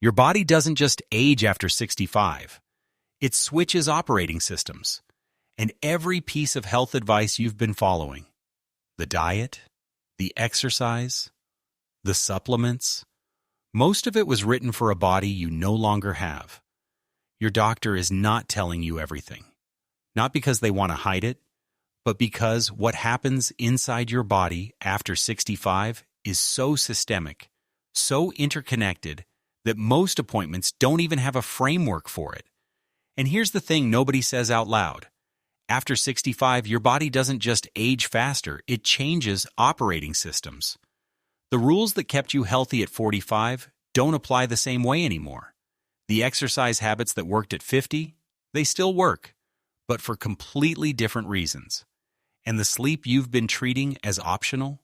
Your body doesn't just age after 65. It switches operating systems. And every piece of health advice you've been following, the diet, the exercise, the supplements, most of it was written for a body you no longer have. Your doctor is not telling you everything. Not because they want to hide it, but because what happens inside your body after 65 is so systemic, so interconnected, that most appointments don't even have a framework for it. And here's the thing nobody says out loud. After 65, your body doesn't just age faster, it changes operating systems. The rules that kept you healthy at 45 don't apply the same way anymore. The exercise habits that worked at 50, they still work, but for completely different reasons. And the sleep you've been treating as optional,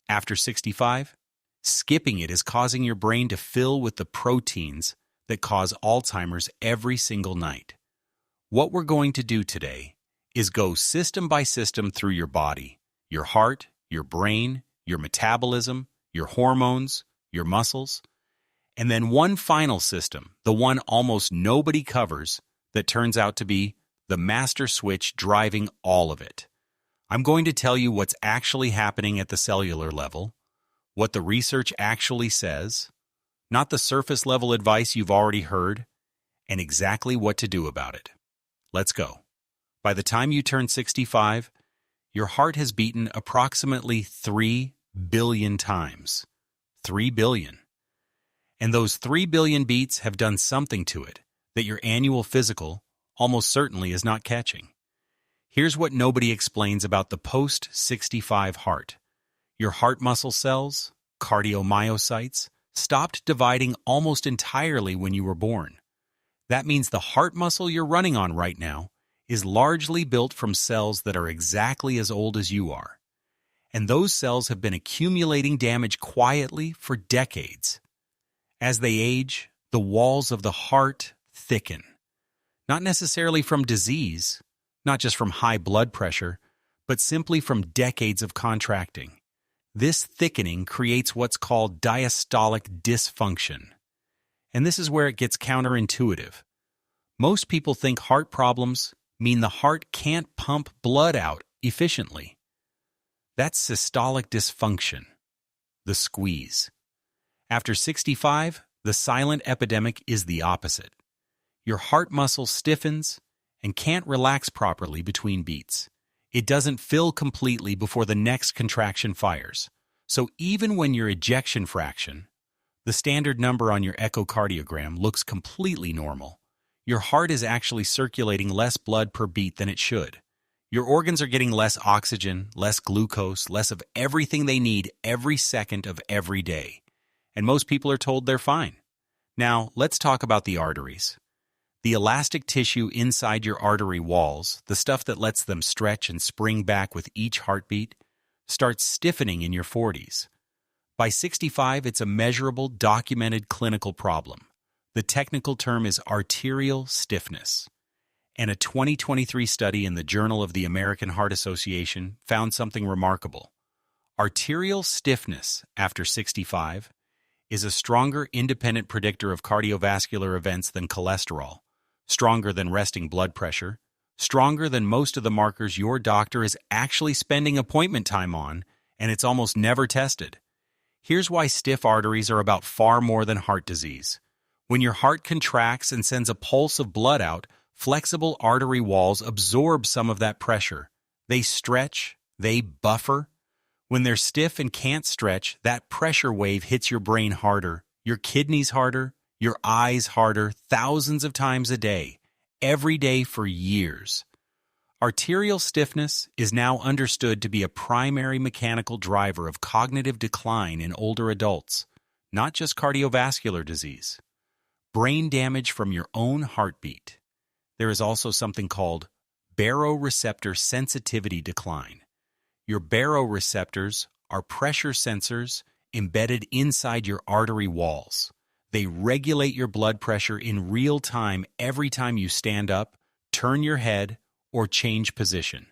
after 65, skipping it is causing your brain to fill with the proteins that cause Alzheimer's every single night. What we're going to do today is go system by system through your body, your heart, your brain, your metabolism, your hormones, your muscles, and then one final system, the one almost nobody covers, that turns out to be the master switch driving all of it. I'm going to tell you what's actually happening at the cellular level, what the research actually says, not the surface level advice you've already heard, and exactly what to do about it. Let's go. By the time you turn 65, your heart has beaten approximately 3 billion times. 3 billion. And those 3 billion beats have done something to it that your annual physical almost certainly is not catching. Here's what nobody explains about the post-65 heart. Your heart muscle cells, cardiomyocytes, stopped dividing almost entirely when you were born. That means the heart muscle you're running on right now is largely built from cells that are exactly as old as you are. And those cells have been accumulating damage quietly for decades. As they age, the walls of the heart thicken. Not necessarily from disease, not just from high blood pressure, but simply from decades of contracting. This thickening creates what's called diastolic dysfunction. And this is where it gets counterintuitive. Most people think heart problems mean the heart can't pump blood out efficiently. That's systolic dysfunction, the squeeze. After 65, the silent epidemic is the opposite. Your heart muscle stiffens and can't relax properly between beats. It doesn't fill completely before the next contraction fires. So even when your ejection fraction, the standard number on your echocardiogram, looks completely normal, your heart is actually circulating less blood per beat than it should. Your organs are getting less oxygen, less glucose, less of everything they need every second of every day. And most people are told they're fine. Now, let's talk about the arteries. The elastic tissue inside your artery walls, the stuff that lets them stretch and spring back with each heartbeat, starts stiffening in your 40s. By 65, it's a measurable, documented clinical problem. The technical term is arterial stiffness. And a 2023 study in the Journal of the American Heart Association found something remarkable. Arterial stiffness after 65 is a stronger independent predictor of cardiovascular events than cholesterol, stronger than resting blood pressure, stronger than most of the markers your doctor is actually spending appointment time on, and it's almost never tested. Here's why stiff arteries are about far more than heart disease. When your heart contracts and sends a pulse of blood out, flexible artery walls absorb some of that pressure. They stretch, they buffer. When they're stiff and can't stretch, that pressure wave hits your brain harder, your kidneys harder, your eyes harder, thousands of times a day, every day for years. Arterial stiffness is now understood to be a primary mechanical driver of cognitive decline in older adults, not just cardiovascular disease. Brain damage from your own heartbeat. There is also something called baroreceptor sensitivity decline. Your baroreceptors are pressure sensors embedded inside your artery walls. They regulate your blood pressure in real time every time you stand up, turn your head, or change position.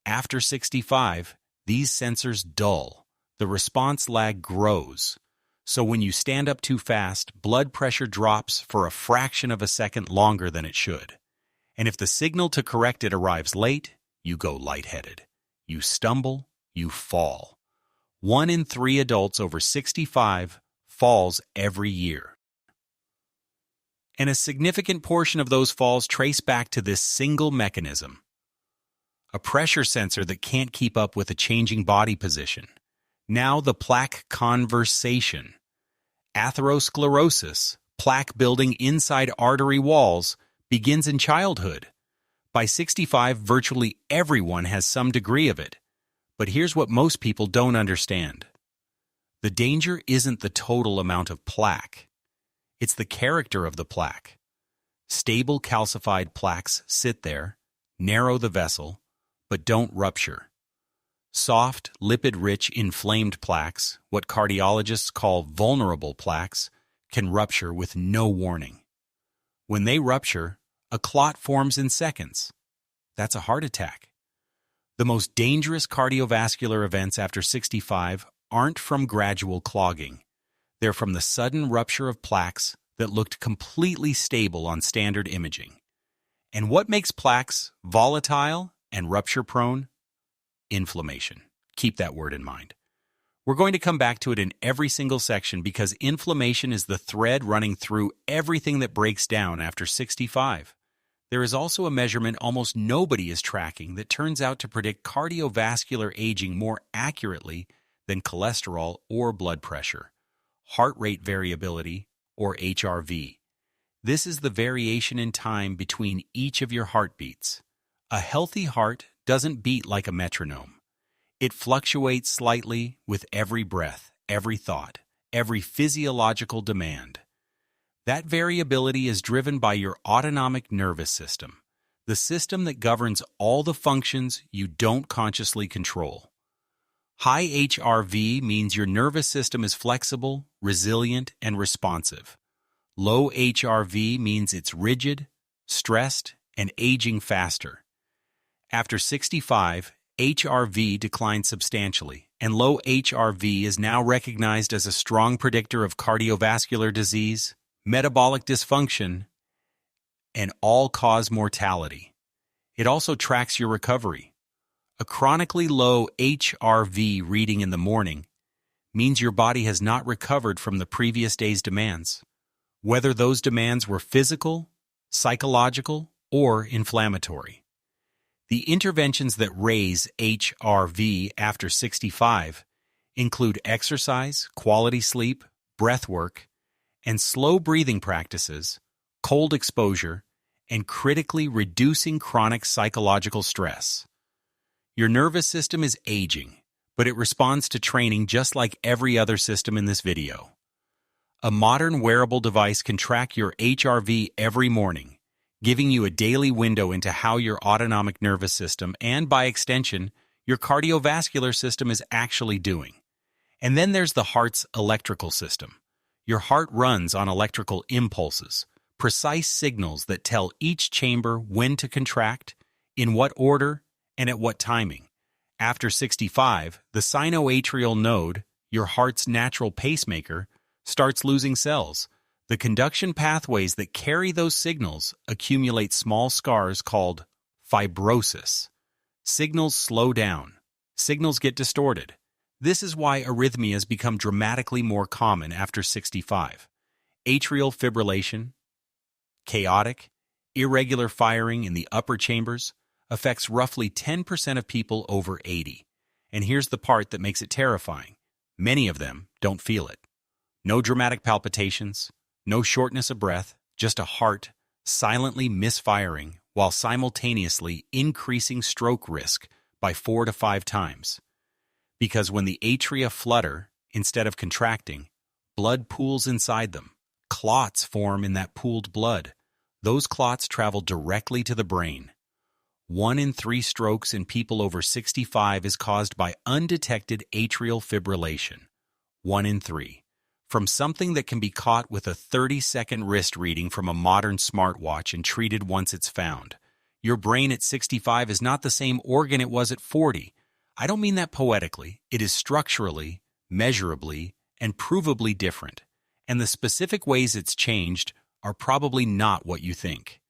After 65, these sensors dull. The response lag grows. So when you stand up too fast, blood pressure drops for a fraction of a second longer than it should. And if the signal to correct it arrives late, you go lightheaded. You stumble, you fall. 1 in 3 adults over 65 falls every year. And a significant portion of those falls trace back to this single mechanism. A pressure sensor that can't keep up with a changing body position. Now the plaque conversation. Atherosclerosis, plaque building inside artery walls, begins in childhood. By 65, virtually everyone has some degree of it. But here's what most people don't understand. The danger isn't the total amount of plaque. It's the character of the plaque. Stable calcified plaques sit there, narrow the vessel, but don't rupture. Soft, lipid-rich, inflamed plaques, what cardiologists call vulnerable plaques, can rupture with no warning. When they rupture, a clot forms in seconds. That's a heart attack. The most dangerous cardiovascular events after 65 aren't from gradual clogging. They're from the sudden rupture of plaques that looked completely stable on standard imaging. And what makes plaques volatile and rupture-prone? Inflammation. Keep that word in mind. We're going to come back to it in every single section because inflammation is the thread running through everything that breaks down after 65. There is also a measurement almost nobody is tracking that turns out to predict cardiovascular aging more accurately than cholesterol or blood pressure. Heart rate variability, or HRV. This is the variation in time between each of your heartbeats. A healthy heart doesn't beat like a metronome. It fluctuates slightly with every breath, every thought, every physiological demand. That variability is driven by your autonomic nervous system, the system that governs all the functions you don't consciously control. High HRV means your nervous system is flexible, resilient, and responsive. Low HRV means it's rigid, stressed, and aging faster. After 65, HRV declines substantially, and low HRV is now recognized as a strong predictor of cardiovascular disease, metabolic dysfunction, and all-cause mortality. It also tracks your recovery. A chronically low HRV reading in the morning means your body has not recovered from the previous day's demands, whether those demands were physical, psychological, or inflammatory. The interventions that raise HRV after 65 include exercise, quality sleep, breath work, and slow breathing practices, cold exposure, and critically reducing chronic psychological stress. Your nervous system is aging, but it responds to training just like every other system in this video. A modern wearable device can track your HRV every morning, giving you a daily window into how your autonomic nervous system and, by extension, your cardiovascular system is actually doing. And then there's the heart's electrical system. Your heart runs on electrical impulses, precise signals that tell each chamber when to contract, in what order, and at what timing. After 65, the sinoatrial node, your heart's natural pacemaker, starts losing cells. The conduction pathways that carry those signals accumulate small scars called fibrosis. Signals slow down. Signals get distorted. This is why arrhythmias become dramatically more common after 65. Atrial fibrillation, chaotic, irregular firing in the upper chambers, affects roughly 10% of people over 80. And here's the part that makes it terrifying. Many of them don't feel it. No dramatic palpitations, no shortness of breath, just a heart silently misfiring while simultaneously increasing stroke risk by 4 to 5 times. Because when the atria flutter, instead of contracting, blood pools inside them. Clots form in that pooled blood. Those clots travel directly to the brain. 1 in 3 strokes in people over 65 is caused by undetected atrial fibrillation. 1 in 3. From something that can be caught with a 30-second wrist reading from a modern smartwatch and treated once it's found. Your brain at 65 is not the same organ it was at 40. I don't mean that poetically. It is structurally, measurably, and provably different, and the specific ways it's changed are probably not what you think.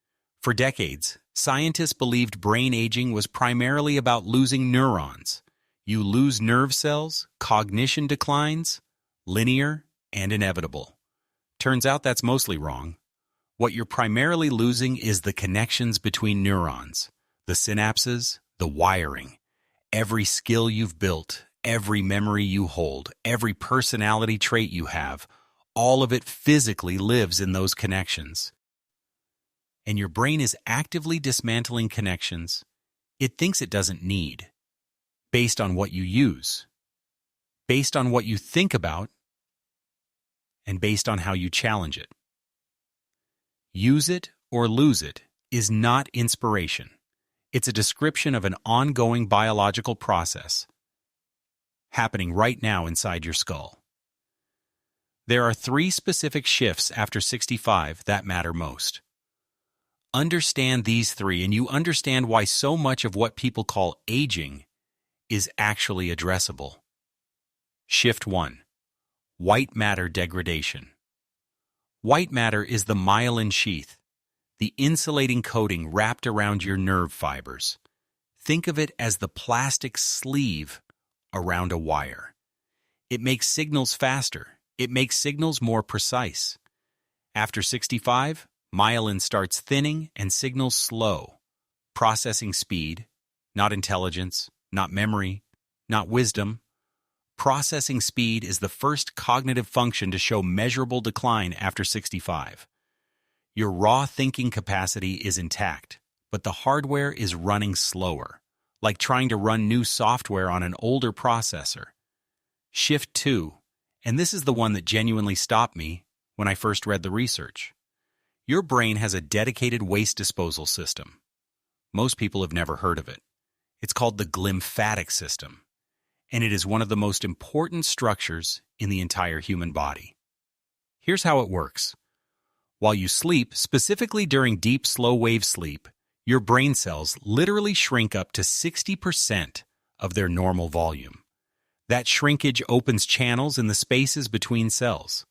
For decades, scientists believed brain aging was primarily about losing neurons. You lose nerve cells, cognition declines, linear and inevitable. Turns out that's mostly wrong. What you're primarily losing is the connections between neurons, the synapses, the wiring. Every skill you've built, every memory you hold, every personality trait you have, all of it physically lives in those connections. And your brain is actively dismantling connections it thinks it doesn't need, based on what you use, based on what you think about, and based on how you challenge it. Use it or lose it is not inspiration. It's a description of an ongoing biological process happening right now inside your skull. There are 3 specific shifts after 65 that matter most. Understand these 3 and you understand why so much of what people call aging is actually addressable. Shift 1. White matter degradation. White matter is the myelin sheath, the insulating coating wrapped around your nerve fibers. Think of it as the plastic sleeve around a wire. It makes signals faster. It makes signals more precise. After 65, myelin starts thinning and signals slow. Processing speed, not intelligence, not memory, not wisdom. Processing speed is the first cognitive function to show measurable decline after 65. Your raw thinking capacity is intact, but the hardware is running slower, like trying to run new software on an older processor. Shift 2, and this is the one that genuinely stopped me when I first read the research. Your brain has a dedicated waste disposal system. Most people have never heard of it. It's called the glymphatic system, and it is one of the most important structures in the entire human body. Here's how it works. While you sleep, specifically during deep slow-wave sleep, your brain cells literally shrink up to 60% of their normal volume. That shrinkage opens channels in the spaces between cells.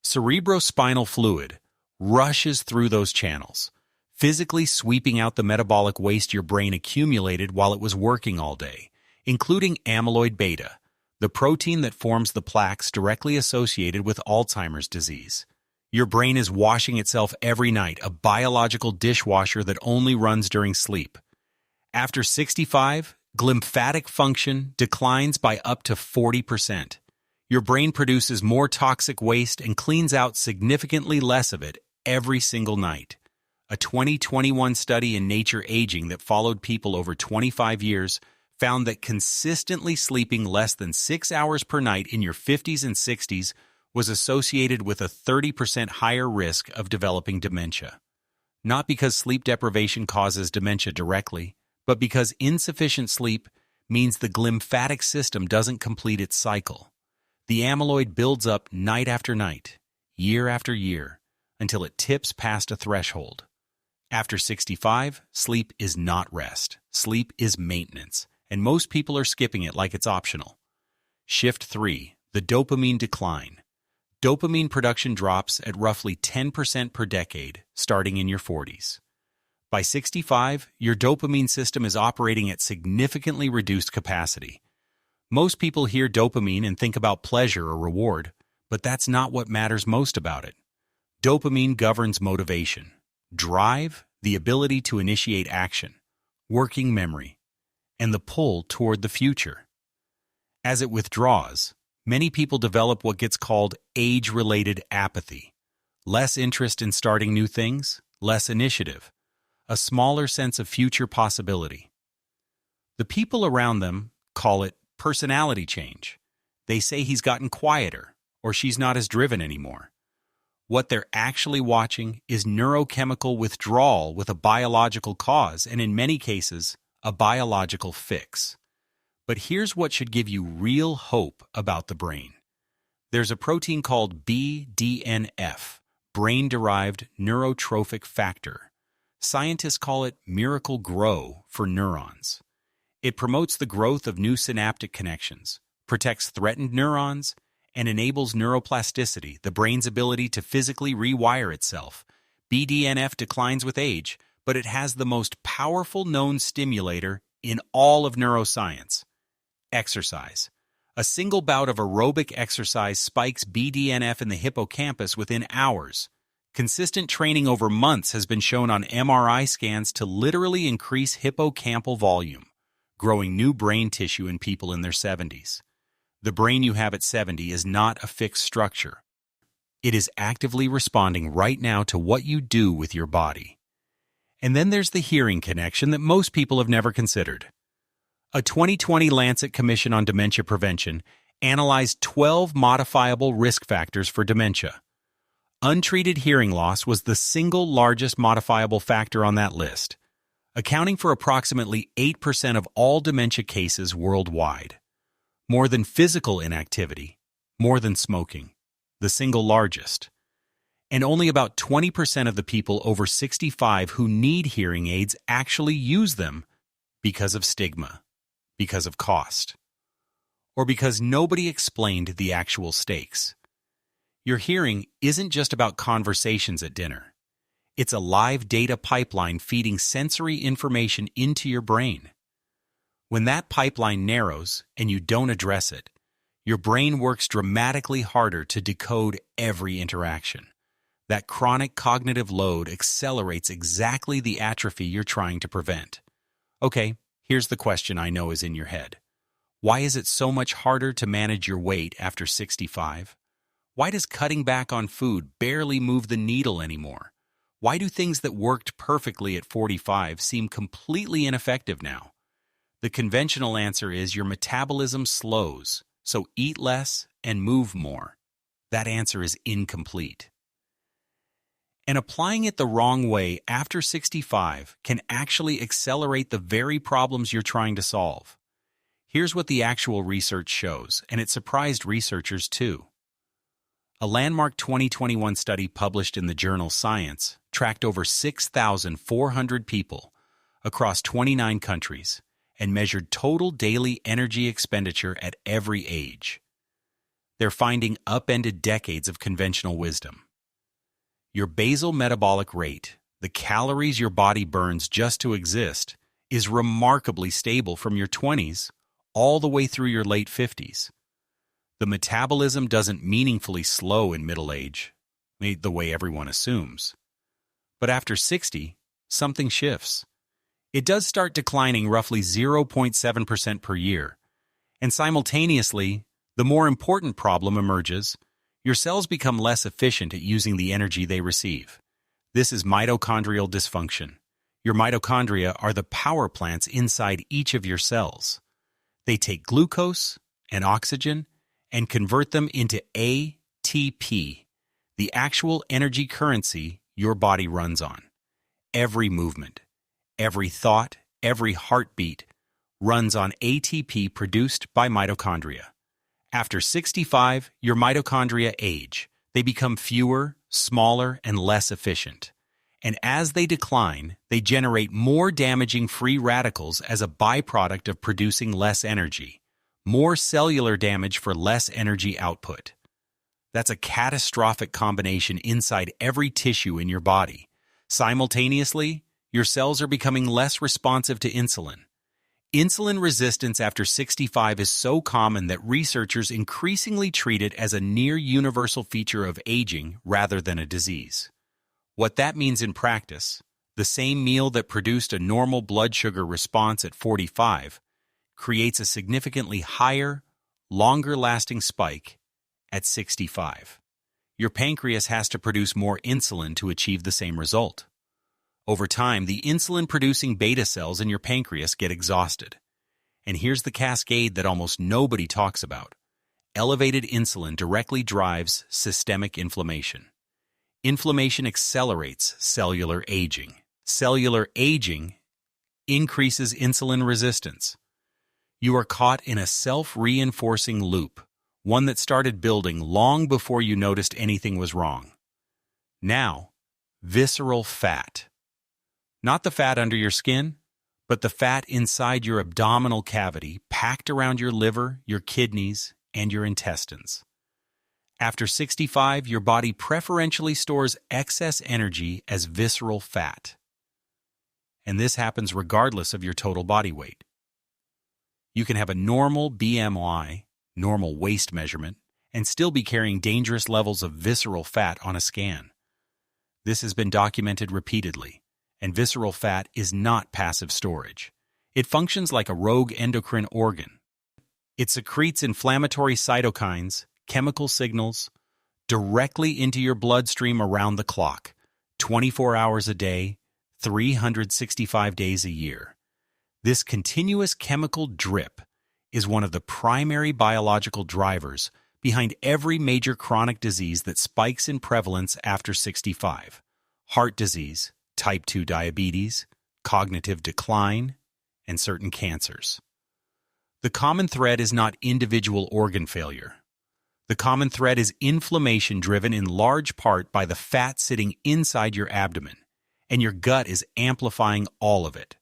Cerebrospinal fluid rushes through those channels, physically sweeping out the metabolic waste your brain accumulated while it was working all day, including amyloid beta, the protein that forms the plaques directly associated with Alzheimer's disease. Your brain is washing itself every night, a biological dishwasher that only runs during sleep. After 65, glymphatic function declines by up to 40%. Your brain produces more toxic waste and cleans out significantly less of it every single night. A 2021 study in Nature Aging that followed people over 25 years found that consistently sleeping less than 6 hours per night in your 50s and 60s was associated with a 30% higher risk of developing dementia. Not because sleep deprivation causes dementia directly, but because insufficient sleep means the glymphatic system doesn't complete its cycle. The amyloid builds up night after night, year after year, until it tips past a threshold. After 65, sleep is not rest. Sleep is maintenance, and most people are skipping it like it's optional. Shift 3, the dopamine decline. Dopamine production drops at roughly 10% per decade, starting in your 40s. By 65, your dopamine system is operating at significantly reduced capacity. Most people hear dopamine and think about pleasure or reward, but that's not what matters most about it. Dopamine governs motivation, drive, the ability to initiate action, working memory, and the pull toward the future. As it withdraws, many people develop what gets called age-related apathy. Less interest in starting new things, less initiative, a smaller sense of future possibility. The people around them call it personality change. They say he's gotten quieter, or she's not as driven anymore. What they're actually watching is neurochemical withdrawal with a biological cause, and in many cases, a biological fix. But here's what should give you real hope about the brain. There's a protein called BDNF, brain-derived neurotrophic factor. Scientists call it miracle grow for neurons. It promotes the growth of new synaptic connections, protects threatened neurons, and enables neuroplasticity, the brain's ability to physically rewire itself. BDNF declines with age, but it has the most powerful known stimulator in all of neuroscience: exercise. A single bout of aerobic exercise spikes BDNF in the hippocampus within hours. Consistent training over months has been shown on MRI scans to literally increase hippocampal volume, growing new brain tissue in people in their 70s. The brain you have at 70 is not a fixed structure. It is actively responding right now to what you do with your body. And then there's the hearing connection that most people have never considered. A 2020 Lancet Commission on Dementia Prevention analyzed 12 modifiable risk factors for dementia. Untreated hearing loss was the single largest modifiable factor on that list, accounting for approximately 8% of all dementia cases worldwide. More than physical inactivity, more than smoking, the single largest. And only about 20% of the people over 65 who need hearing aids actually use them because of stigma, because of cost, or because nobody explained the actual stakes. Your hearing isn't just about conversations at dinner. It's a live data pipeline feeding sensory information into your brain. When that pipeline narrows and you don't address it, your brain works dramatically harder to decode every interaction. That chronic cognitive load accelerates exactly the atrophy you're trying to prevent. Okay, here's the question I know is in your head. Why is it so much harder to manage your weight after 65? Why does cutting back on food barely move the needle anymore? Why do things that worked perfectly at 45 seem completely ineffective now? The conventional answer is your metabolism slows, so eat less and move more. That answer is incomplete. And applying it the wrong way after 65 can actually accelerate the very problems you're trying to solve. Here's what the actual research shows, and it surprised researchers too. A landmark 2021 study published in the journal Science tracked over 6,400 people across 29 countries and measured total daily energy expenditure at every age. Their finding upended decades of conventional wisdom. Your basal metabolic rate, the calories your body burns just to exist, is remarkably stable from your 20s all the way through your late 50s. The metabolism doesn't meaningfully slow in middle age, the way everyone assumes. But after 60, something shifts. It does start declining roughly 0.7% per year, and simultaneously, the more important problem emerges. Your cells become less efficient at using the energy they receive. This is mitochondrial dysfunction. Your mitochondria are the power plants inside each of your cells. They take glucose and oxygen and convert them into ATP, the actual energy currency your body runs on. Every movement, every thought, every heartbeat runs on ATP produced by mitochondria. After 65, your mitochondria age. They become fewer, smaller, and less efficient. And as they decline, they generate more damaging free radicals as a byproduct of producing less energy. More cellular damage for less energy output. That's a catastrophic combination inside every tissue in your body. Simultaneously, your cells are becoming less responsive to insulin. Insulin resistance after 65 is so common that researchers increasingly treat it as a near-universal feature of aging rather than a disease. What that means in practice, the same meal that produced a normal blood sugar response at 45 creates a significantly higher, longer-lasting spike at 65. Your pancreas has to produce more insulin to achieve the same result. Over time, the insulin-producing beta cells in your pancreas get exhausted. And here's the cascade that almost nobody talks about. Elevated insulin directly drives systemic inflammation. Inflammation accelerates cellular aging. Cellular aging increases insulin resistance. You are caught in a self-reinforcing loop, one that started building long before you noticed anything was wrong. Now, visceral fat. Not the fat under your skin, but the fat inside your abdominal cavity, packed around your liver, your kidneys, and your intestines. After 65, your body preferentially stores excess energy as visceral fat. And this happens regardless of your total body weight. You can have a normal BMI, normal waist measurement, and still be carrying dangerous levels of visceral fat on a scan. This has been documented repeatedly, and visceral fat is not passive storage. It functions like a rogue endocrine organ. It secretes inflammatory cytokines, chemical signals, directly into your bloodstream around the clock, 24 hours a day, 365 days a year. This continuous chemical drip is one of the primary biological drivers behind every major chronic disease that spikes in prevalence after 65. Heart disease, type 2 diabetes, cognitive decline, and certain cancers. The common thread is not individual organ failure. The common thread is inflammation driven in large part by the fat sitting inside your abdomen, and your gut is amplifying all of it.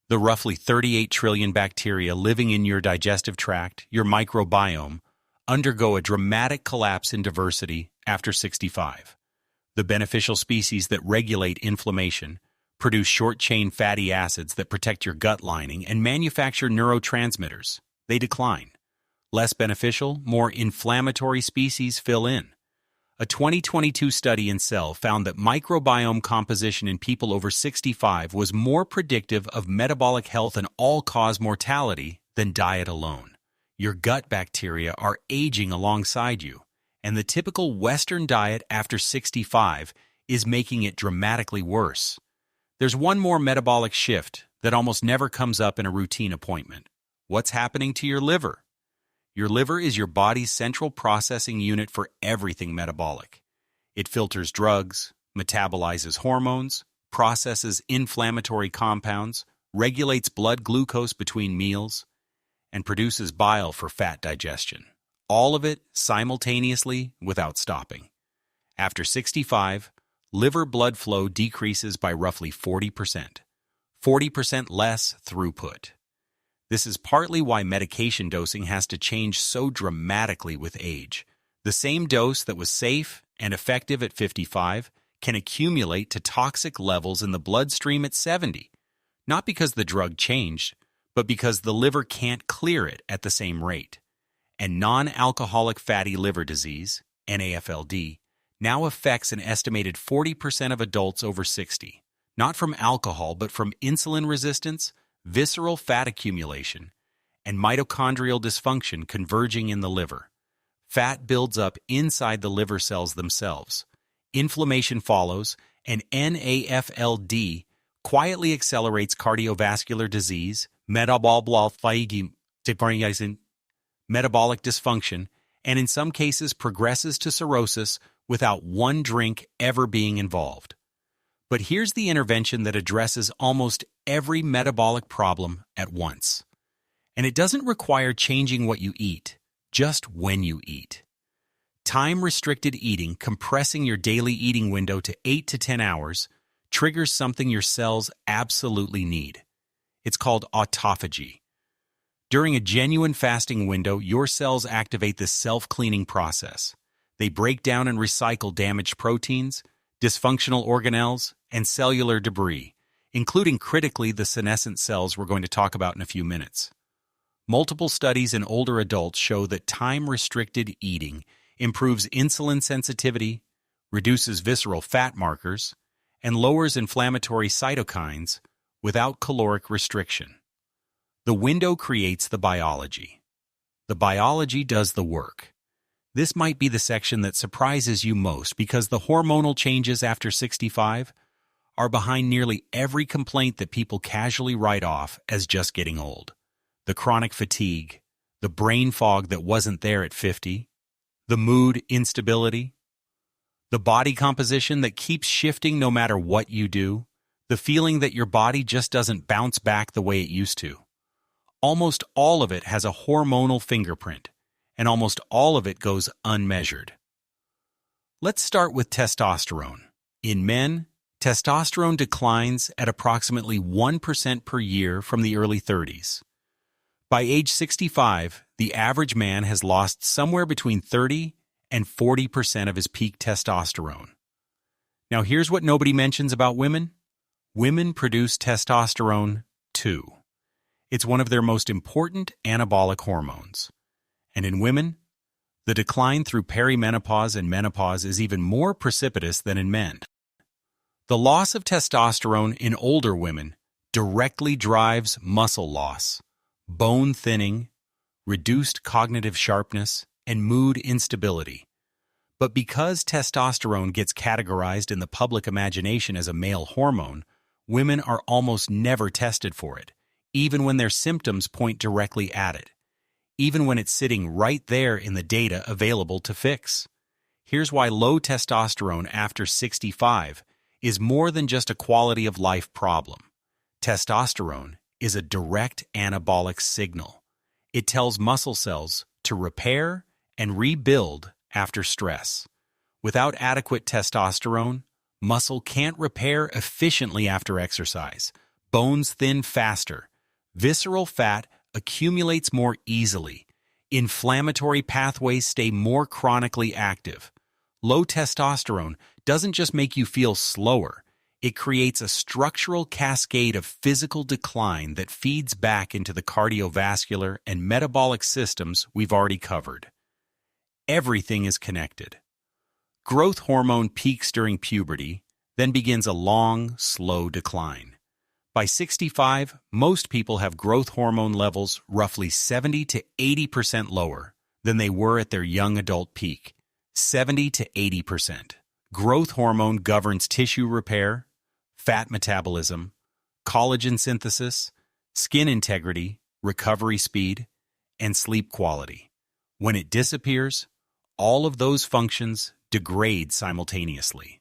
The roughly 38 trillion bacteria living in your digestive tract, your microbiome, undergo a dramatic collapse in diversity after 65. The beneficial species that regulate inflammation produce short-chain fatty acids that protect your gut lining and manufacture neurotransmitters. They decline. Less beneficial, more inflammatory species fill in. A 2022 study in Cell found that microbiome composition in people over 65 was more predictive of metabolic health and all-cause mortality than diet alone. Your gut bacteria are aging alongside you, and the typical Western diet after 65 is making it dramatically worse. There's one more metabolic shift that almost never comes up in a routine appointment. What's happening to your liver? Your liver is your body's central processing unit for everything metabolic. It filters drugs, metabolizes hormones, processes inflammatory compounds, regulates blood glucose between meals, and produces bile for fat digestion. All of it simultaneously without stopping. After 65, liver blood flow decreases by roughly 40%. 40% less throughput. This is partly why medication dosing has to change so dramatically with age. The same dose that was safe and effective at 55 can accumulate to toxic levels in the bloodstream at 70, not because the drug changed, but because the liver can't clear it at the same rate. And non-alcoholic fatty liver disease, NAFLD, now affects an estimated 40% of adults over 60, not from alcohol but from insulin resistance, visceral fat accumulation, and mitochondrial dysfunction converging in the liver. Fat builds up inside the liver cells themselves. Inflammation follows, and NAFLD quietly accelerates cardiovascular disease, metabolic dysfunction, and in some cases progresses to cirrhosis without one drink ever being involved. But here's the intervention that addresses almost every metabolic problem at once. And it doesn't require changing what you eat, just when you eat. Time-restricted eating, compressing your daily eating window to 8 to 10 hours, triggers something your cells absolutely need. It's called autophagy. During a genuine fasting window, your cells activate this self-cleaning process. They break down and recycle damaged proteins, dysfunctional organelles, and cellular debris, including critically the senescent cells we're going to talk about in a few minutes. Multiple studies in older adults show that time-restricted eating improves insulin sensitivity, reduces visceral fat markers, and lowers inflammatory cytokines without caloric restriction. The window creates the biology. The biology does the work. This might be the section that surprises you most because the hormonal changes after 65 are behind nearly every complaint that people casually write off as just getting old. The chronic fatigue, the brain fog that wasn't there at 50, the mood instability, the body composition that keeps shifting no matter what you do, the feeling that your body just doesn't bounce back the way it used to. Almost all of it has a hormonal fingerprint, and almost all of it goes unmeasured. Let's start with testosterone. In men, testosterone declines at approximately 1% per year from the early 30s. By age 65, the average man has lost somewhere between 30 and 40% of his peak testosterone. Now here's what nobody mentions about women. Women produce testosterone too. It's one of their most important anabolic hormones. And in women, the decline through perimenopause and menopause is even more precipitous than in men. The loss of testosterone in older women directly drives muscle loss, bone thinning, reduced cognitive sharpness, and mood instability. But because testosterone gets categorized in the public imagination as a male hormone, women are almost never tested for it, even when their symptoms point directly at it, even when it's sitting right there in the data available to fix. Here's why low testosterone after 65 is more than just a quality of life problem. Testosterone is a direct anabolic signal. It tells muscle cells to repair and rebuild after stress. Without adequate testosterone, muscle can't repair efficiently after exercise. Bones thin faster. Visceral fat accumulates more easily. Inflammatory pathways stay more chronically active. Low testosterone doesn't just make you feel slower. It creates a structural cascade of physical decline that feeds back into the cardiovascular and metabolic systems we've already covered. Everything is connected. Growth hormone peaks during puberty, then begins a long, slow decline. By 65, most people have growth hormone levels roughly 70 to 80% lower than they were at their young adult peak. 70 to 80%. Growth hormone governs tissue repair, fat metabolism, collagen synthesis, skin integrity, recovery speed, and sleep quality. When it disappears, all of those functions degrade simultaneously.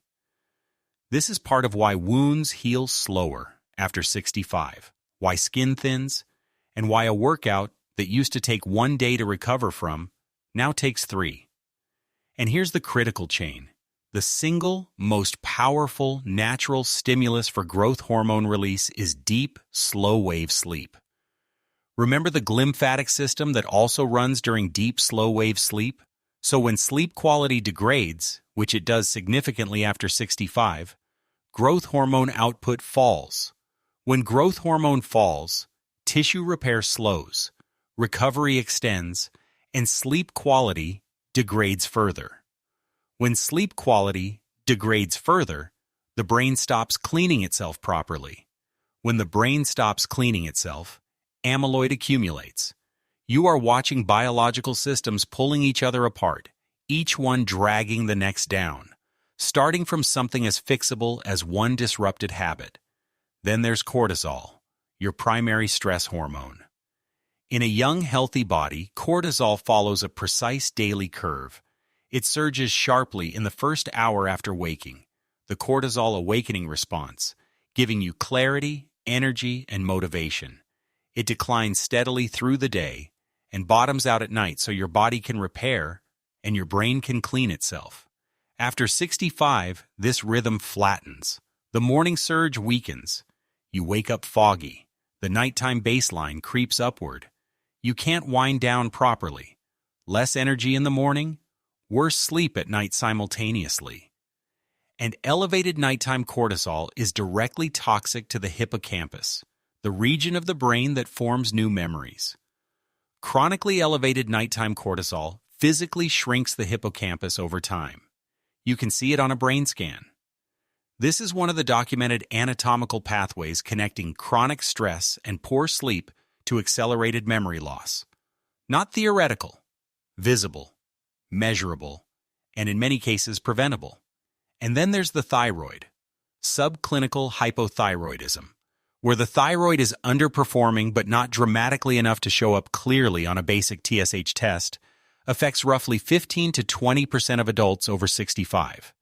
This is part of why wounds heal slower after 65, why skin thins, and why a workout that used to take 1 day to recover from now takes 3. And here's the critical chain. The single most powerful natural stimulus for growth hormone release is deep, slow-wave sleep. Remember the glymphatic system that also runs during deep, slow-wave sleep? So when sleep quality degrades, which it does significantly after 65, growth hormone output falls. When growth hormone falls, tissue repair slows, recovery extends, and sleep quality degrades further. When sleep quality degrades further, the brain stops cleaning itself properly. When the brain stops cleaning itself, amyloid accumulates. You are watching biological systems pulling each other apart, each one dragging the next down, starting from something as fixable as one disrupted habit. Then there's cortisol, your primary stress hormone. In a young, healthy body, cortisol follows a precise daily curve. It surges sharply in the first hour after waking, the cortisol awakening response, giving you clarity, energy, and motivation. It declines steadily through the day and bottoms out at night so your body can repair and your brain can clean itself. After 65, this rhythm flattens. The morning surge weakens. You wake up foggy. The nighttime baseline creeps upward. You can't wind down properly. Less energy in the morning, worse sleep at night simultaneously. And elevated nighttime cortisol is directly toxic to the hippocampus, the region of the brain that forms new memories. Chronically elevated nighttime cortisol physically shrinks the hippocampus over time. You can see it on a brain scan. This is one of the documented anatomical pathways connecting chronic stress and poor sleep to accelerated memory loss. Not theoretical, visible, measurable, and in many cases preventable. And then there's the thyroid, subclinical hypothyroidism, where the thyroid is underperforming but not dramatically enough to show up clearly on a basic TSH test, affects roughly 15 to 20% of adults over 65.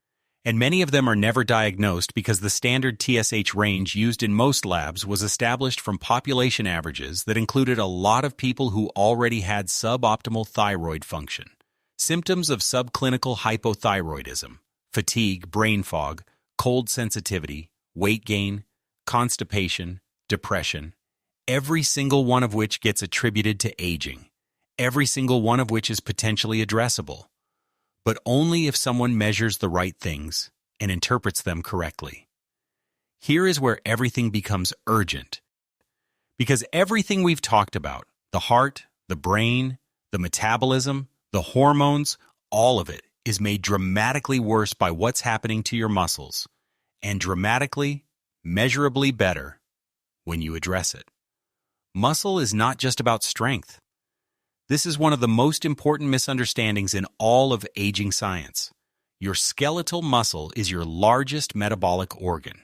And many of them are never diagnosed because the standard TSH range used in most labs was established from population averages that included a lot of people who already had suboptimal thyroid function. Symptoms of subclinical hypothyroidism: fatigue, brain fog, cold sensitivity, weight gain, constipation, depression, every single one of which gets attributed to aging, every single one of which is potentially addressable. but only if someone measures the right things and interprets them correctly. Here is where everything becomes urgent. Because everything we've talked about, the heart, the brain, the metabolism, the hormones, all of it is made dramatically worse by what's happening to your muscles, and dramatically, measurably better when you address it. Muscle is not just about strength. This is one of the most important misunderstandings in all of aging science. Your skeletal muscle is your largest metabolic organ.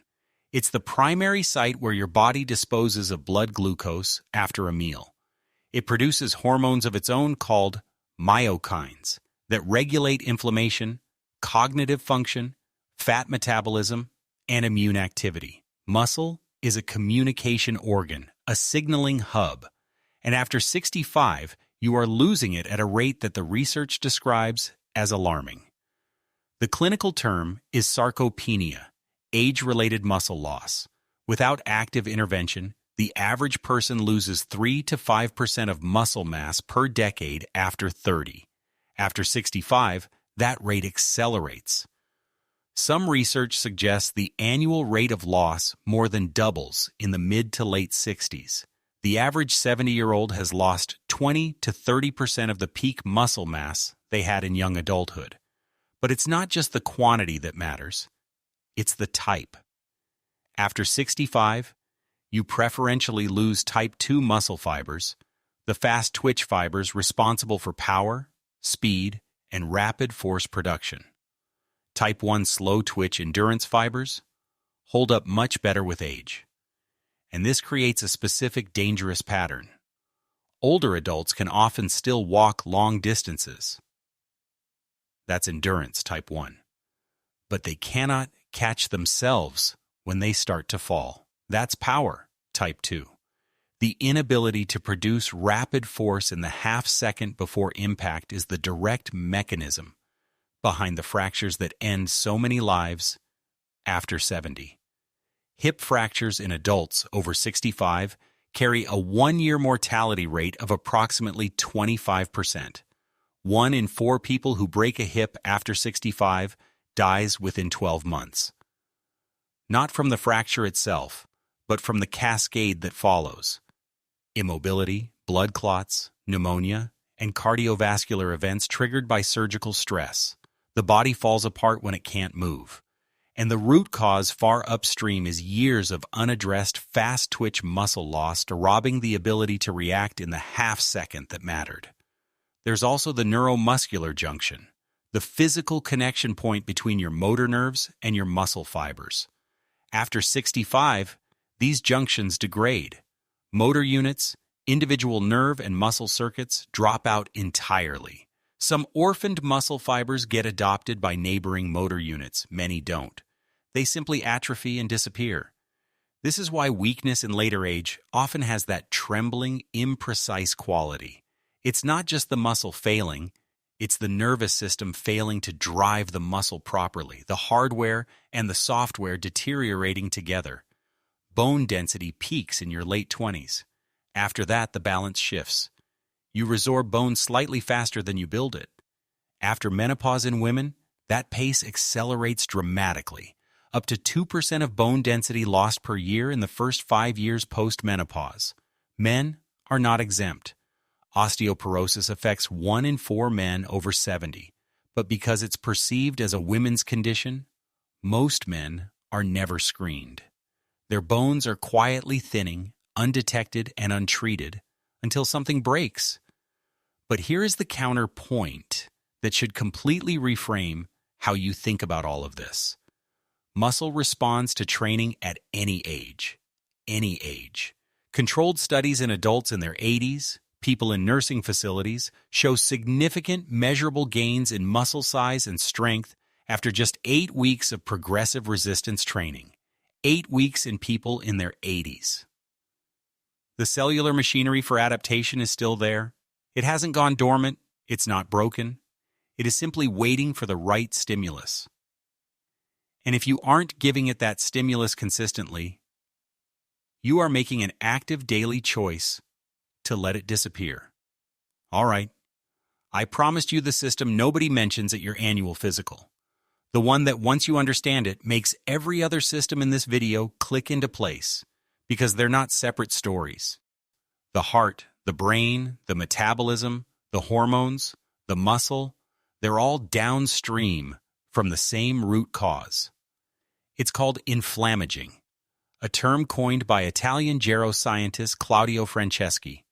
It's the primary site where your body disposes of blood glucose after a meal. It produces hormones of its own called myokines that regulate inflammation, cognitive function, fat metabolism, and immune activity. Muscle is a communication organ, a signaling hub, and after 65, you are losing it at a rate that the research describes as alarming. The clinical term is sarcopenia, age-related muscle loss. Without active intervention, the average person loses 3 to 5% of muscle mass per decade after 30. After 65, that rate accelerates. Some research suggests the annual rate of loss more than doubles in the mid to late 60s. The average 70-year-old has lost 20 to 30% of the peak muscle mass they had in young adulthood. But it's not just the quantity that matters, it's the type. After 65, you preferentially lose type 2 muscle fibers, the fast twitch fibers responsible for power, speed, and rapid force production. Type 1 slow twitch endurance fibers hold up much better with age. And this creates a specific dangerous pattern. Older adults can often still walk long distances. That's endurance, type 1. But they cannot catch themselves when they start to fall. That's power, type 2. The inability to produce rapid force in the half second before impact is the direct mechanism behind the fractures that end so many lives after 70. Hip fractures in adults over 65 carry a 1-year mortality rate of approximately 25%. 1 in 4 people who break a hip after 65 dies within 12 months. Not from the fracture itself, but from the cascade that follows. Immobility, blood clots, pneumonia, and cardiovascular events triggered by surgical stress. The body falls apart when it can't move. And the root cause far upstream is years of unaddressed fast-twitch muscle loss, robbing the ability to react in the half-second that mattered. There's also the neuromuscular junction, the physical connection point between your motor nerves and your muscle fibers. After 65, these junctions degrade. Motor units, individual nerve and muscle circuits drop out entirely. Some orphaned muscle fibers get adopted by neighboring motor units, many don't. They simply atrophy and disappear. This is why weakness in later age often has that trembling, imprecise quality. It's not just the muscle failing, it's the nervous system failing to drive the muscle properly, the hardware and the software deteriorating together. Bone density peaks in your late 20s. After that, the balance shifts. You resorb bone slightly faster than you build it. After menopause in women, that pace accelerates dramatically. Up to 2% of bone density lost per year in the first 5 years post-menopause. Men are not exempt. Osteoporosis affects 1 in 4 men over 70, but because it's perceived as a women's condition, most men are never screened. Their bones are quietly thinning, undetected and untreated, until something breaks. But here is the counterpoint that should completely reframe how you think about all of this. Muscle responds to training at any age. Any age. Controlled studies in adults in their 80s, people in nursing facilities, show significant measurable gains in muscle size and strength after just 8 weeks of progressive resistance training. 8 weeks in people in their 80s. The cellular machinery for adaptation is still there. It hasn't gone dormant. It's not broken. It is simply waiting for the right stimulus. And if you aren't giving it that stimulus consistently, you are making an active daily choice to let it disappear. All right, I promised you the system nobody mentions at your annual physical. The one that, once you understand it, makes every other system in this video click into place, because they're not separate stories. The heart, the brain, the metabolism, the hormones, the muscle, they're all downstream from the same root cause. It's called inflammaging, a term coined by Italian geroscientist Claudio Franceschi.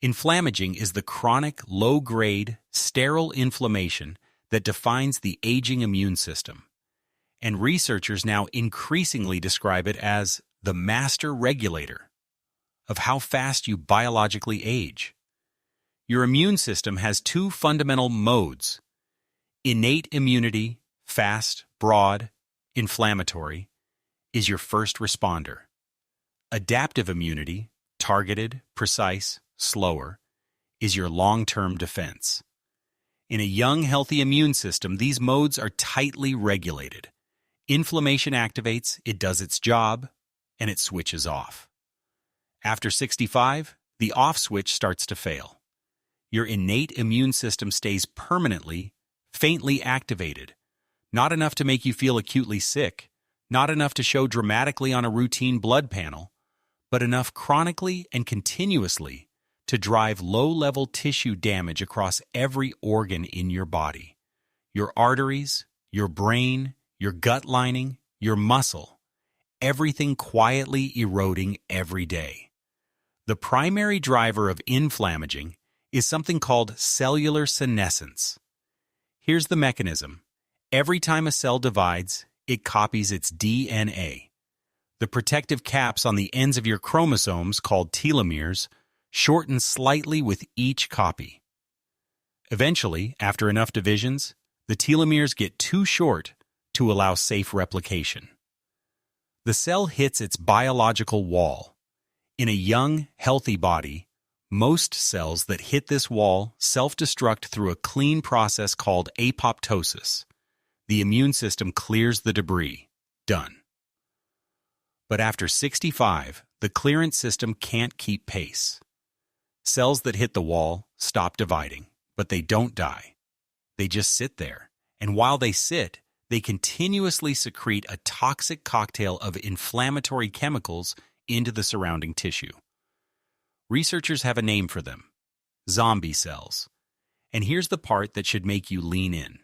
Inflammaging is the chronic, low-grade, sterile inflammation that defines the aging immune system. And researchers now increasingly describe it as the master regulator of how fast you biologically age. Your immune system has two fundamental modes: innate immunity, fast, broad, inflammatory, is your first responder. Adaptive immunity, targeted, precise, slower, is your long-term defense. In a young, healthy immune system, these modes are tightly regulated. Inflammation activates, it does its job, and it switches off. After 65, the off switch starts to fail. Your innate immune system stays permanently, faintly activated. Not enough to make you feel acutely sick, not enough to show dramatically on a routine blood panel, but enough chronically and continuously to drive low-level tissue damage across every organ in your body. Your arteries, your brain, your gut lining, your muscle, everything quietly eroding every day. The primary driver of inflammaging is something called cellular senescence. Here's the mechanism. Every time a cell divides, it copies its DNA. The protective caps on the ends of your chromosomes, called telomeres, shorten slightly with each copy. Eventually, after enough divisions, the telomeres get too short to allow safe replication. The cell hits its biological wall. In a young, healthy body, most cells that hit this wall self-destruct through a clean process called apoptosis. The immune system clears the debris. Done. But after 65, the clearance system can't keep pace. Cells that hit the wall stop dividing, but they don't die. They just sit there, and while they sit, they continuously secrete a toxic cocktail of inflammatory chemicals into the surrounding tissue. Researchers have a name for them: zombie cells. And here's the part that should make you lean in.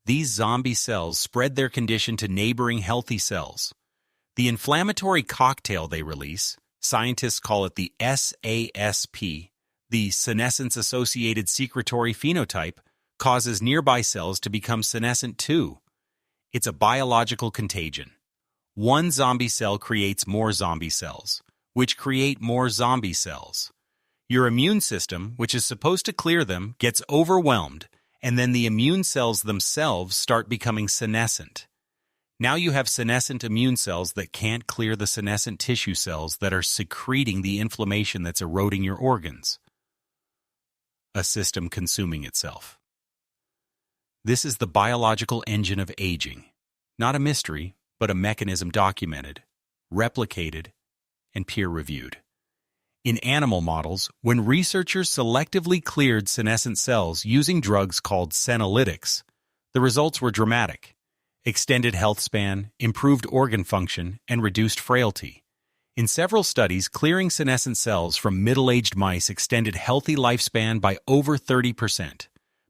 These zombie cells spread their condition to neighboring healthy cells. The inflammatory cocktail they release, scientists call it the SASP, the senescence-associated secretory phenotype, causes nearby cells to become senescent too. It's a biological contagion. One zombie cell creates more zombie cells, which create more zombie cells. Your immune system, which is supposed to clear them, gets overwhelmed, and then the immune cells themselves start becoming senescent. Now you have senescent immune cells that can't clear the senescent tissue cells that are secreting the inflammation that's eroding your organs. A system consuming itself. This is the biological engine of aging. Not a mystery, but a mechanism documented, replicated, and peer-reviewed. In animal models, when researchers selectively cleared senescent cells using drugs called senolytics, the results were dramatic. Extended health span, improved organ function, and reduced frailty. In several studies, clearing senescent cells from middle-aged mice extended healthy lifespan by over 30%.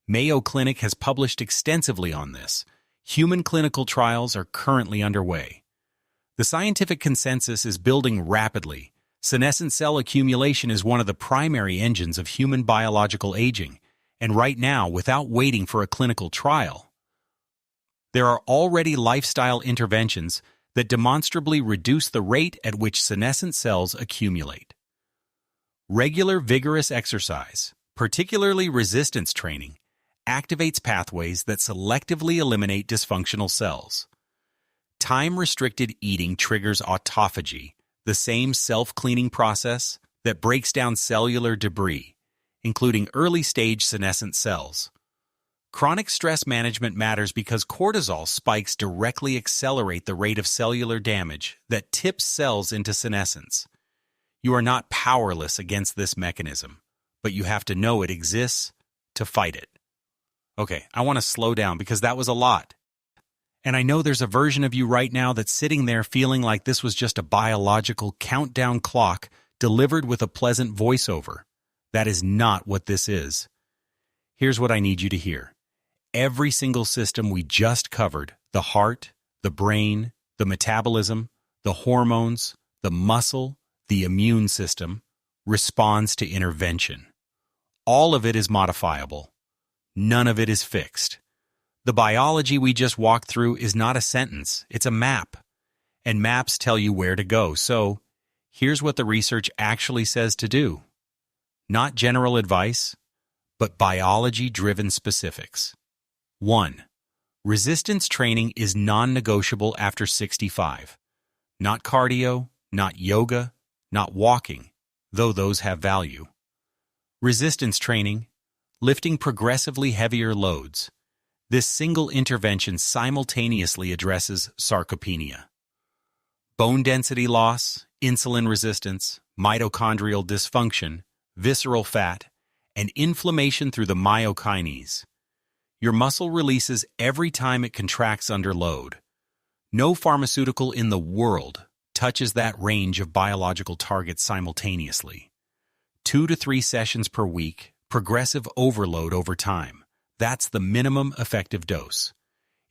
Mayo Clinic has published extensively on this. Human clinical trials are currently underway. The scientific consensus is building rapidly. Senescent cell accumulation is one of the primary engines of human biological aging, and right now, without waiting for a clinical trial, there are already lifestyle interventions that demonstrably reduce the rate at which senescent cells accumulate. Regular vigorous exercise, particularly resistance training, activates pathways that selectively eliminate dysfunctional cells. Time-restricted eating triggers autophagy, the same self-cleaning process that breaks down cellular debris, including early-stage senescent cells. Chronic stress management matters because cortisol spikes directly accelerate the rate of cellular damage that tips cells into senescence. You are not powerless against this mechanism, but you have to know it exists, to fight it. Okay, I want to slow down because that was a lot. And I know there's a version of you right now that's sitting there feeling like this was just a biological countdown clock delivered with a pleasant voiceover. That is not what this is. Here's what I need you to hear. Every single system we just covered, the heart, the brain, the metabolism, the hormones, the muscle, the immune system, responds to intervention. All of it is modifiable. None of it is fixed. The biology we just walked through is not a sentence, it's a map. And maps tell you where to go. So, here's what the research actually says to do. Not general advice, but biology-driven specifics. 1. Resistance training is non-negotiable after 65. Not cardio, not yoga, not walking, though those have value. Resistance training, lifting progressively heavier loads. This single intervention simultaneously addresses sarcopenia. Bone density loss, insulin resistance, mitochondrial dysfunction, visceral fat, and inflammation through the myokines. Your muscle releases every time it contracts under load. No pharmaceutical in the world touches that range of biological targets simultaneously. 2 to 3 sessions per week, progressive overload over time. That's the minimum effective dose.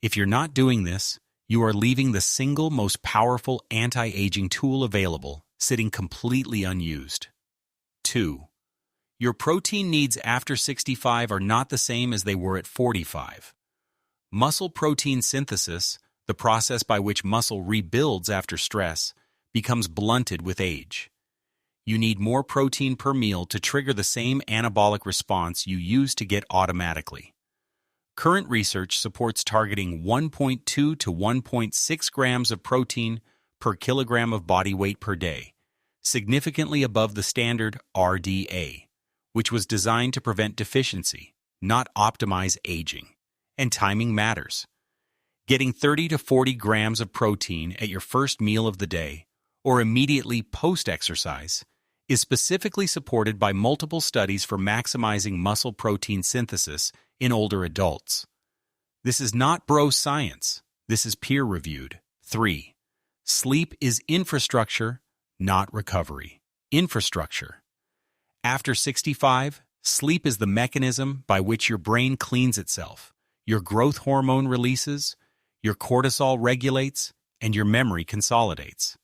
If you're not doing this, you are leaving the single most powerful anti-aging tool available sitting completely unused. 2. Your protein needs after 65 are not the same as they were at 45. Muscle protein synthesis, the process by which muscle rebuilds after stress, becomes blunted with age. You need more protein per meal to trigger the same anabolic response you used to get automatically. Current research supports targeting 1.2 to 1.6 grams of protein per kilogram of body weight per day, significantly above the standard RDA, which was designed to prevent deficiency, not optimize aging. And timing matters. Getting 30 to 40 grams of protein at your first meal of the day, or immediately post-exercise, is specifically supported by multiple studies for maximizing muscle protein synthesis in older adults. This is not bro science. This is peer-reviewed. 3. Sleep is infrastructure, not recovery. Infrastructure. After 65, sleep is the mechanism by which your brain cleans itself, your growth hormone releases, your cortisol regulates, and your memory consolidates.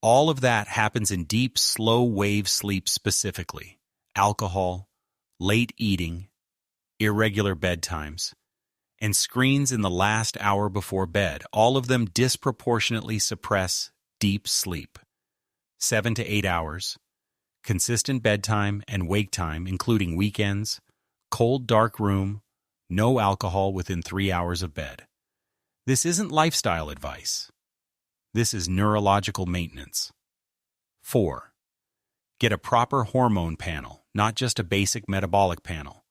All of that happens in deep, slow-wave sleep specifically. Alcohol, late eating, irregular bedtimes, and screens in the last hour before bed, all of them disproportionately suppress deep sleep. 7 to 8 hours, consistent bedtime and wake time, including weekends, cold, dark room, no alcohol within 3 hours of bed. This isn't lifestyle advice. This is neurological maintenance. 4. Get a proper hormone panel, not just a basic metabolic panel.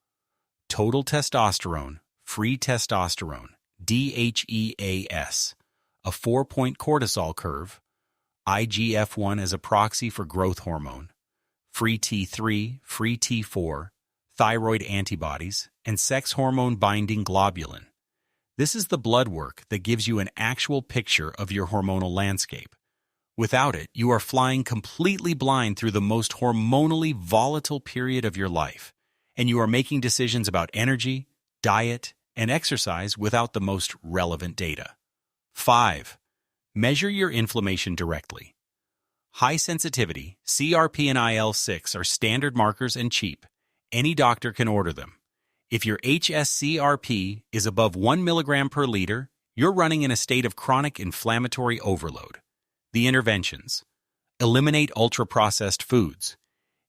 Total testosterone, free testosterone, DHEAS, a 4-point cortisol curve, IGF-1 as a proxy for growth hormone, free T3, free T4, thyroid antibodies, and sex hormone binding globulin. This is the blood work that gives you an actual picture of your hormonal landscape. Without it, you are flying completely blind through the most hormonally volatile period of your life, and you are making decisions about energy, diet, and exercise without the most relevant data. 5. Measure your inflammation directly. High sensitivity, CRP and IL-6 are standard markers and cheap. Any doctor can order them. If your HSCRP is above 1 milligram per liter, you're running in a state of chronic inflammatory overload. The interventions: eliminate ultra-processed foods,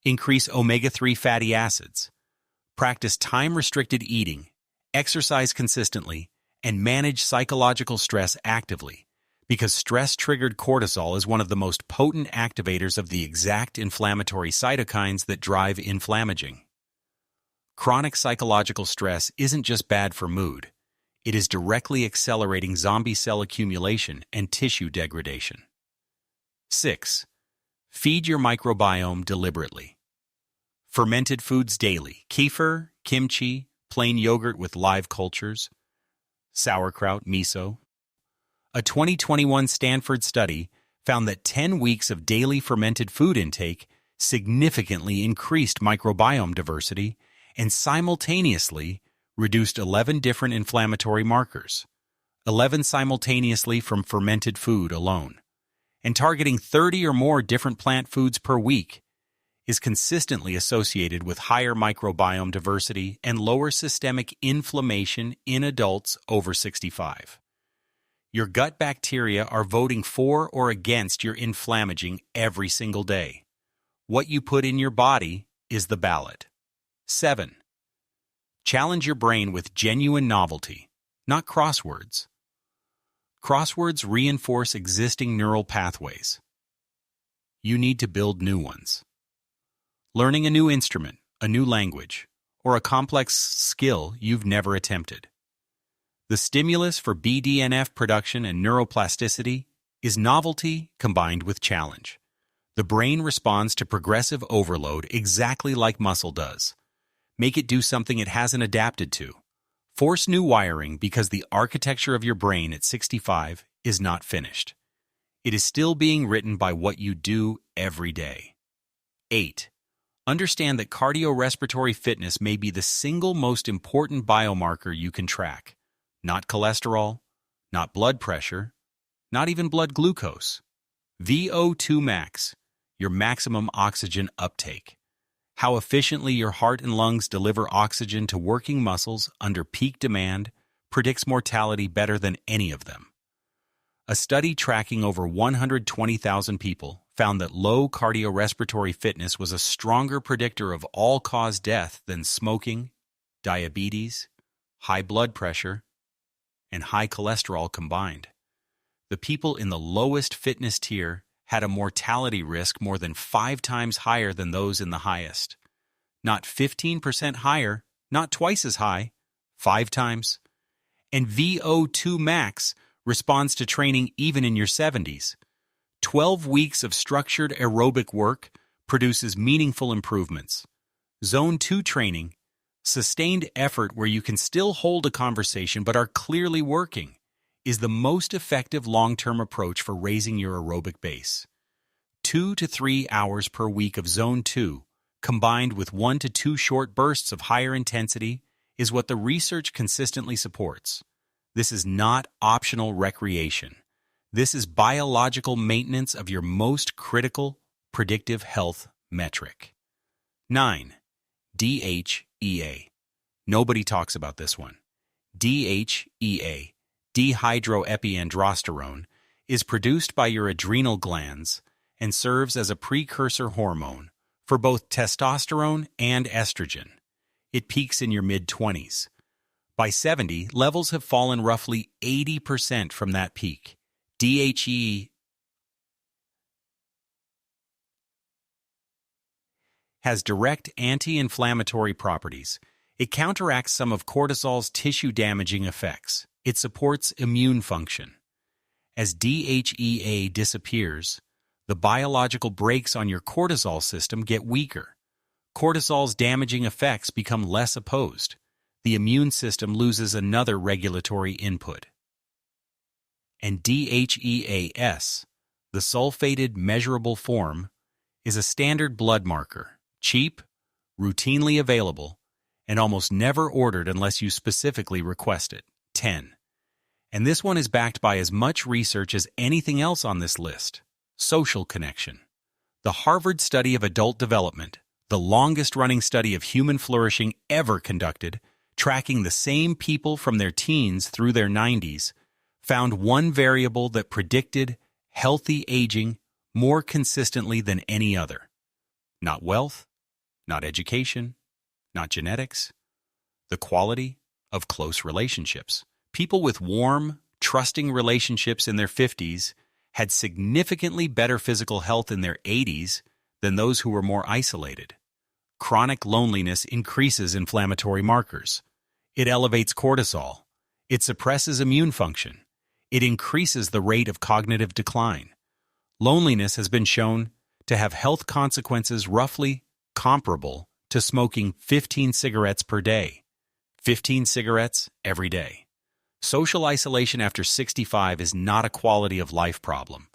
increase omega-3 fatty acids, practice time-restricted eating, exercise consistently, and manage psychological stress actively, because stress-triggered cortisol is one of the most potent activators of the exact inflammatory cytokines that drive inflammaging. Chronic psychological stress isn't just bad for mood. It is directly accelerating zombie cell accumulation and tissue degradation. 6. Feed your microbiome deliberately. Fermented foods daily: kefir, kimchi, plain yogurt with live cultures, sauerkraut, miso. A 2021 Stanford study found that 10 weeks of daily fermented food intake significantly increased microbiome diversity and simultaneously reduced 11 different inflammatory markers, 11 simultaneously from fermented food alone. And targeting 30 or more different plant foods per week is consistently associated with higher microbiome diversity and lower systemic inflammation in adults over 65. Your gut bacteria are voting for or against your inflammaging every single day. What you put in your body is the ballot. 7. Challenge your brain with genuine novelty, not crosswords. Crosswords reinforce existing neural pathways. You need to build new ones. Learning a new instrument, a new language, or a complex skill you've never attempted. The stimulus for BDNF production and neuroplasticity is novelty combined with challenge. The brain responds to progressive overload exactly like muscle does. Make it do something it hasn't adapted to. Force new wiring because the architecture of your brain at 65 is not finished. It is still being written by what you do every day. 8. Understand that cardiorespiratory fitness may be the single most important biomarker you can track. Not cholesterol, not blood pressure, not even blood glucose. VO2 max, your maximum oxygen uptake. How efficiently your heart and lungs deliver oxygen to working muscles under peak demand predicts mortality better than any of them. A study tracking over 120,000 people found that low cardiorespiratory fitness was a stronger predictor of all-cause death than smoking, diabetes, high blood pressure, and high cholesterol combined. The people in the lowest fitness tier had a mortality risk more than 5 times higher than those in the highest. Not 15% higher, not twice as high, 5 times. And VO2 max responds to training even in your 70s. 12 weeks of structured aerobic work produces meaningful improvements. Zone 2 training, sustained effort where you can still hold a conversation but are clearly working, is the most effective long-term approach for raising your aerobic base. 2 to 3 hours per week of Zone 2, combined with 1 to 2 short bursts of higher intensity, is what the research consistently supports. This is not optional recreation. This is biological maintenance of your most critical predictive health metric. 9. DHEA. Nobody talks about this one. DHEA, dehydroepiandrosterone, is produced by your adrenal glands and serves as a precursor hormone for both testosterone and estrogen. It peaks in your mid-20s. By 70, levels have fallen roughly 80% from that peak. DHEA has direct anti-inflammatory properties. It counteracts some of cortisol's tissue-damaging effects. It supports immune function. As DHEA disappears, the biological brakes on your cortisol system get weaker. Cortisol's damaging effects become less opposed. The immune system loses another regulatory input. And DHEAS, the sulfated measurable form, is a standard blood marker, cheap, routinely available, and almost never ordered unless you specifically request it. 10. And this one is backed by as much research as anything else on this list. Social connection. The Harvard Study of Adult Development, the longest-running study of human flourishing ever conducted, tracking the same people from their teens through their 90s, found one variable that predicted healthy aging more consistently than any other. Not wealth, not education, not genetics, the quality of close relationships. People with warm, trusting relationships in their 50s had significantly better physical health in their 80s than those who were more isolated. Chronic loneliness increases inflammatory markers. It elevates cortisol. It suppresses immune function. It increases the rate of cognitive decline. Loneliness has been shown to have health consequences roughly comparable to smoking 15 cigarettes per day. 15 cigarettes every day. Social isolation after 65 is not a quality of life problem.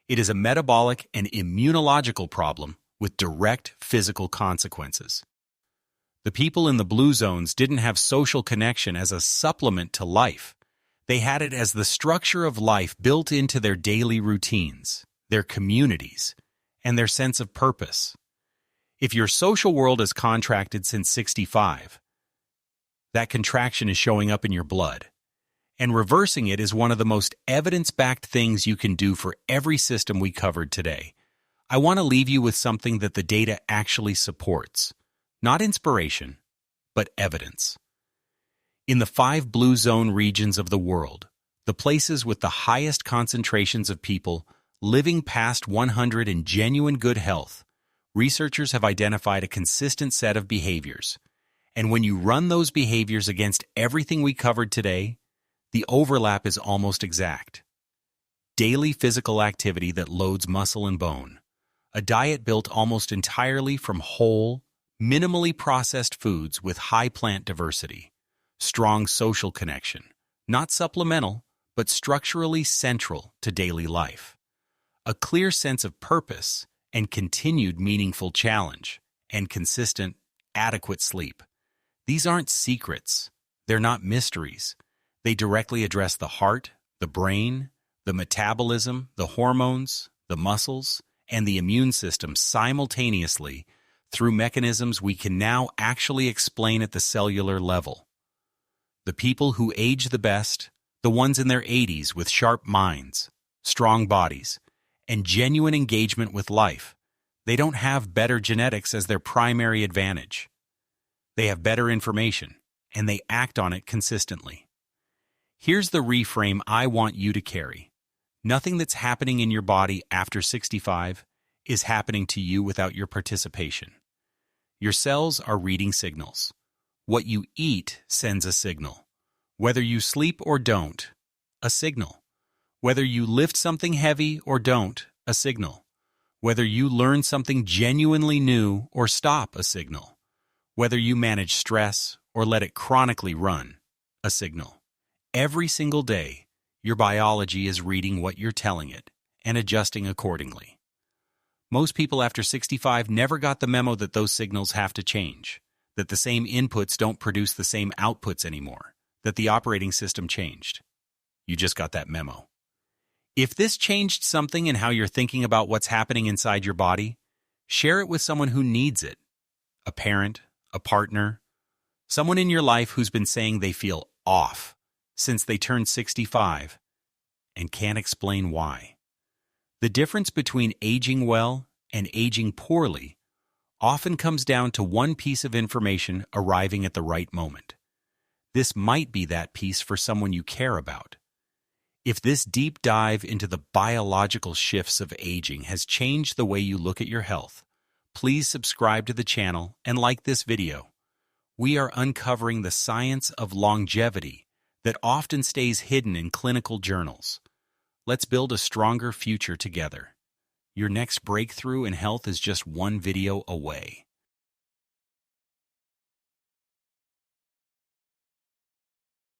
It is a metabolic and immunological problem with direct physical consequences. The people in the blue zones didn't have social connection as a supplement to life. They had it as the structure of life built into their daily routines, their communities, and their sense of purpose. If your social world is contracted since 65, that contraction is showing up in your blood. And reversing it is one of the most evidence-backed things you can do for every system we covered today. I want to leave you with something that the data actually supports. Not inspiration, but evidence. In the 5 blue zone regions of the world, the places with the highest concentrations of people living past 100 in genuine good health, researchers have identified a consistent set of behaviors. And when you run those behaviors against everything we covered today, the overlap is almost exact. Daily physical activity that loads muscle and bone. A diet built almost entirely from whole, minimally processed foods with high plant diversity. Strong social connection, not supplemental, but structurally central to daily life. A clear sense of purpose and continued meaningful challenge, and consistent, adequate sleep. These aren't secrets. They're not mysteries. They directly address the heart, the brain, the metabolism, the hormones, the muscles, and the immune system simultaneously through mechanisms we can now actually explain at the cellular level. The people who age the best, the ones in their 80s with sharp minds, strong bodies, and genuine engagement with life, they don't have better genetics as their primary advantage. They have better information, and they act on it consistently. Here's the reframe I want you to carry. Nothing that's happening in your body after 65 is happening to you without your participation. Your cells are reading signals. What you eat sends a signal. Whether you sleep or don't, a signal. Whether you lift something heavy or don't, a signal. Whether you learn something genuinely new or stop, a signal. Whether you manage stress or let it chronically run, a signal. Every single day, your biology is reading what you're telling it and adjusting accordingly. Most people after 65 never got the memo that those signals have to change, that the same inputs don't produce the same outputs anymore, that the operating system changed. You just got that memo. If this changed something in how you're thinking about what's happening inside your body, share it with someone who needs it. A parent, a partner, someone in your life who's been saying they feel off since they turned 65 and can't explain why. The difference between aging well and aging poorly often comes down to one piece of information arriving at the right moment. This might be that piece for someone you care about. If this deep dive into the biological shifts of aging has changed the way you look at your health, please subscribe to the channel and like this video. We are uncovering the science of longevity that often stays hidden in clinical journals. Let's build a stronger future together. Your next breakthrough in health is just one video away.